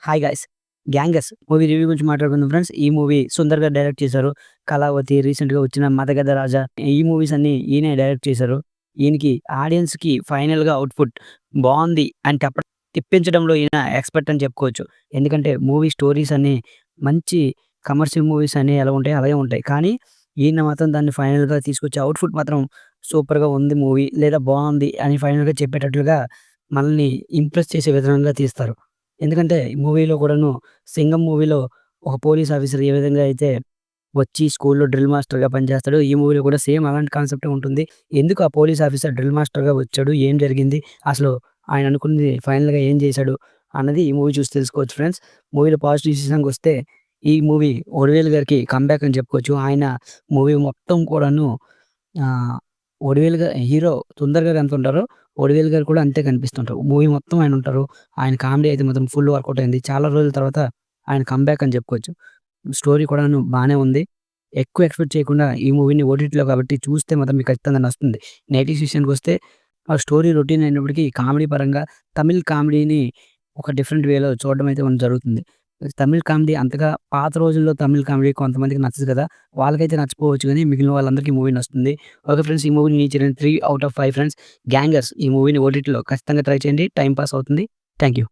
Hi guys! 'Gangers' movie review గురించి మాట్లాడుకుందాం friends. ఈ మూవీ 'సుందర్' గారు డైరెక్ట్ చేశారు. 'కళావతి' రీసెంట్‌గా వచ్చిన 'మదగధ రాజా' ఈ మూవీస్ అన్నీ ఈయనే డైరెక్ట్ చేశారు. ఈయనకి ఆడియన్స్‌కి ఫైనల్‌గా అవుట్‌పుట్ బావుంది అని తిప్పించడంలో ఈయన ఎక్స్‌పర్ట్ అని చెప్పుకోవచ్చు. ఎందుకంటే మూవీ స్టోరీస్ అన్నీ మంచి కమర్షియల్ మూవీస్ అన్నీ ఎలా ఉంటాయో అలాగే ఉంటాయి. కానీ ఈయన మాత్రం దాన్ని ఫైనల్‌గా తీసుకొచ్చే అవుట్‌పుట్ మాత్రం సూపర్‌గా ఉంది మూవీ లేదా బావుంది అని ఫైనల్‌గా చెప్పేటట్లుగా మనల్ని ఇంప్రెస్ చేసే విధంగా తీస్తారు. ఎందుకంటే ఈ మూవీలో కూడాను 'సింగం' మూవీలో ఒక పోలీస్ ఆఫీసర్ ఏ విధంగా అయితే వచ్చి స్కూల్‌లో డ్రిల్ మాస్టర్‌గా పనిచేస్తాడో, ఈ మూవీలో కూడా సేమ్ అలాంటి కాన్సెప్టే ఉంటుంది. ఎందుకు ఆ పోలీస్ ఆఫీసర్ డ్రిల్ మాస్టర్‌గా వచ్చాడు? ఏం జరిగింది? అసలు ఆయన అనుకున్నది ఫైనల్‌గా ఏం చేశాడు? అన్నది ఈ మూవీ చూసి తెలుసుకోవచ్చు ఫ్రెండ్స్. మూవీలో పాజిటివ్ విషయానికొస్తే ఈ మూవీ 'వడివేలు' గారికి కమ్‌బ్యాక్ అని చెప్పుకోవచ్చు. ఆయన మూవీ మొత్తం కూడాను ఆహ్, 'వడివేలు' హీరో 'సుందర్' గారు ఎంతుంటారో 'వడివేలు' గారు కూడా అంతే కనిపిస్తుంటారు. మూవీ మొత్తం ఆయనుంటారు. ఆయన కామెడీ అయితే మాత్రం ఫుల్ వర్కౌట్ అయింది. చాలా రోజుల తర్వాత ఆయన కమ్‌బ్యాక్ అని చెప్పుకోవచ్చు. స్టోరీ కూడాను బానే ఉంది. ఎక్కువ ఎక్స్‌పెక్ట్ చేయకుండా ఈ మూవీని ఓటీటీలో కాబట్టి చూస్తే మాత్రం మీకు ఖచ్చితంగా నచ్చుతుంది. నెగెటివ్స్ విషయానికొస్తే ఆ స్టోరీ రొటీన్ అయినప్పటికీ కామెడీ పరంగా తమిళ్ కామెడీని ఒక డిఫరెంట్ వేలో చూడడం అయితే మనకు జరుగుతుంది. తమిళ్ కామెడీ అంతగా పాత రోజుల్లో తమిళ్ కామెడీ కొంతమందికి నచ్చదు కదా! వాళ్ళకైతే నచ్చకపోవచ్చు గానీ మిగిలిన వాళ్ళందరికీ మూవీ నచ్చుతుంది. ఓకే ఫ్రెండ్స్, ఈ మూవీని ఇచ్చిన 3 ఔట్ ఆఫ్ 5 ఫ్రెండ్స్. 'గ్యాంగర్స్' ఈ మూవీని ఓటీటీలో ఖచ్చితంగా ట్రై చేయండి. టైమ్ పాస్ అవుతుంది. Thank you.